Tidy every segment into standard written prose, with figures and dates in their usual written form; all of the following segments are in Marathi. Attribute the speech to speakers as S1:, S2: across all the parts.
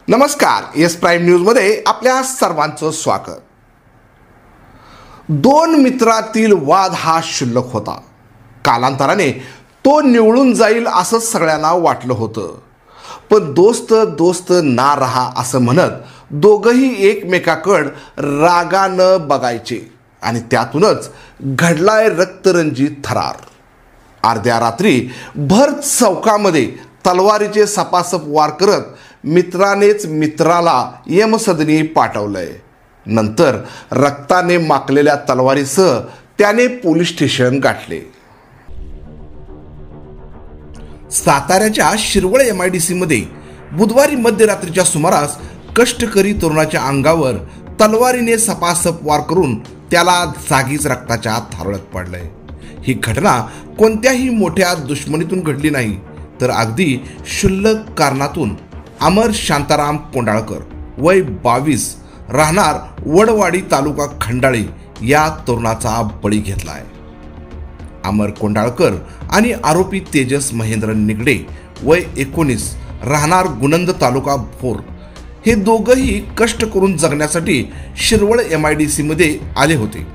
S1: नमस्कार, एस प्राईम न्यूजमध्ये आपल्या सर्वांचं स्वागत. दोन मित्रातील वाद हा क्षुल्लक होता. कालांतराने तो निवळून जाईल असं सगळ्यांना वाटलं होतं. पण दोस्त दोस्त ना रहा असं म्हणत दोघंही एकमेकाकडं रागानं बघायचे आणि त्यातूनच घडलाय रक्तरंजित थरार. अर्ध्या रात्री भर चौकामध्ये तलवारीचे सपासप वार करत मित्रानेच मित्राला यमसदनी पाठवलंय. नंतर रक्ताने माखलेल्या तलवारीसह त्याने पोलीस स्टेशन गाठले. साताऱ्याच्या शिरवळ MIDC मध्ये बुधवारी मध्यरात्रीच्या सुमारास कष्टकरी तरुणाच्या अंगावर तलवारीने सपासप वार करून त्याला जागीच रक्ताच्या थारोळ्यात पडलंय. ही घटना कोणत्याही मोठ्या दुश्मनीतून घडली नाही, तर अगदी क्षुल्लक कारणातून अमर शांताराम कोंडाळकर वय 22 राहणार वडवाडी तालुका खंडाळी या तरुणाचा बळी घेतलाय. अमर कोंडाळकर आणि आरोपी तेजस महेंद्र निगडे वय 19 राहणार गुणंद तालुका भोर हे दोघंही कष्ट करून जगण्यासाठी शिरवळ MIDC मध्ये आले होते.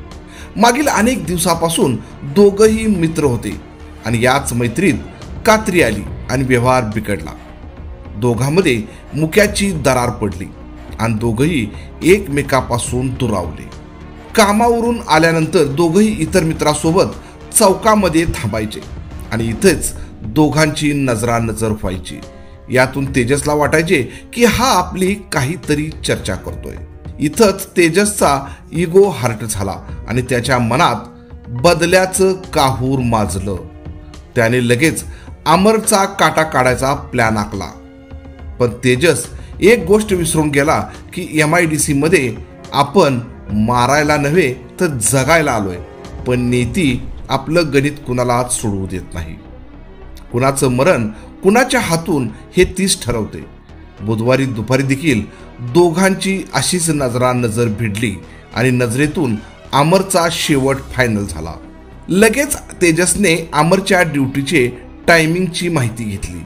S1: मागील अनेक दिवसापासून दोघंही मित्र होते आणि याच मैत्रीत कात्री आली आणि व्यवहार बिघडला. दोघांमध्ये मुक्याची दरार पडली आणि दोघंही एकमेकापासून दुरावले. कामावरून आल्यानंतर दोघंही इतर मित्रासोबत चौकामध्ये थांबायचे आणि इथेच दोघांची नजरानजर व्हायची. यातून तेजसला वाटायचे की हा आपली काहीतरी चर्चा करतोय. इथंच तेजसचा इगो हर्ट झाला आणि त्याच्या मनात बदल्याचं काहूर माजलं. त्याने लगेच अमरचा काटा काढायचा प्लॅन आखला. पण तेजस एक गोष्ट विसरून गेला की MIDC मध्ये आपण मारायला नव्हे तर जगायला आलोय. पण नीती आपलं गणित कुणाला सोडवू देत नाही. कुणाचं मरण कुणाच्या हातून हे तीच ठरवते. बुधवारी दुपारी देखील दोघांची अशीच नजरानजर भिडली आणि नजरेतून अमरचा शेवट फायनल झाला. लगेच तेजसने अमरच्या ड्युटीचे टायमिंगची माहिती घेतली.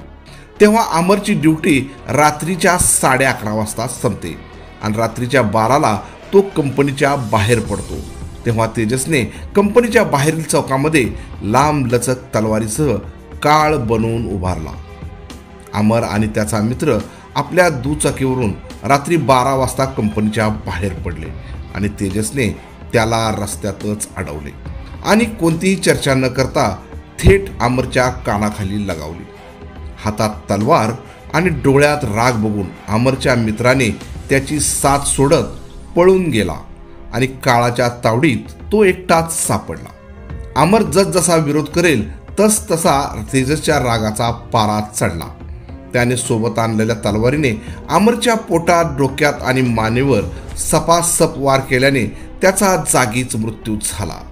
S1: तेव्हा अमरची ड्युटी रात्रीच्या 11:30 वाजता संपते आणि रात्रीच्या 12ला तो कंपनीच्या बाहेर पडतो. तेव्हा तेजसने कंपनीच्या बाहेरील चौकामध्ये लांब लचक तलवारीसह काळ बनवून उभारला. अमर आणि त्याचा मित्र आपल्या दुचाकीवरून रात्री 12 वाजता कंपनीच्या बाहेर पडले आणि तेजसने त्याला रस्त्यातच अडवले आणि कोणतीही चर्चा न करता थेट अमरच्या कानाखाली लगावली. हातात तलवार आणि डोळ्यात राग बघून अमरच्या मित्राने त्याची साथ सोडत पळून गेला आणि काळाच्या तावडीत तो एकटाच सापडला. अमर जसा विरोध करेल तसा तेजसच्या रागाचा पारा चढला. त्याने सोबत आणलेल्या तलवारीने अमरच्या पोटात, डोक्यात आणि मानेवर सपासप वार केल्याने त्याचा जागीच मृत्यू झाला.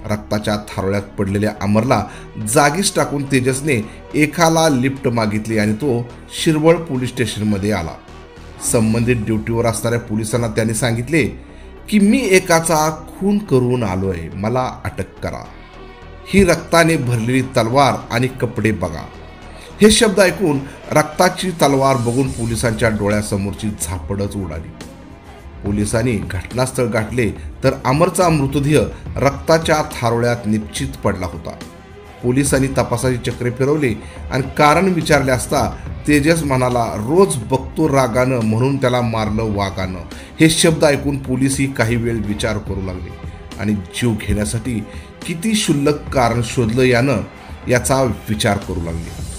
S1: रक्ताच्या थारोळ्यात पडलेल्या अमरला जागीच टाकून तेजसने एकाला लिफ्ट मागितली आणि तो शिरवळ पोलीस स्टेशनमध्ये आला. संबंधित ड्युटीवर असणाऱ्या पोलिसांना त्याने सांगितले की मी एकाचा खून करून आलोय, मला अटक करा. ही रक्ताने भरलेली तलवार आणि कपडे बघा. हे शब्द ऐकून रक्ताची तलवार बघून पोलिसांच्या डोळ्यासमोरची झापडच उडाली. पोलिसांनी घटनास्थळ गाठले तर अमरचा मृतदेह रक्ताच्या थारोळ्यात निश्चित पडला होता. पोलिसांनी तपासाची चक्रे फिरवली आणि कारण विचारले असता तेजस म्हणाला, रोज बघतो रागानं म्हणून त्याला मारलं वागानं. हे शब्द ऐकून पोलिसही काही वेळ विचार करू लागले आणि जीव घेण्यासाठी किती क्षुल्लक कारण शोधलं याचा विचार करू लागले.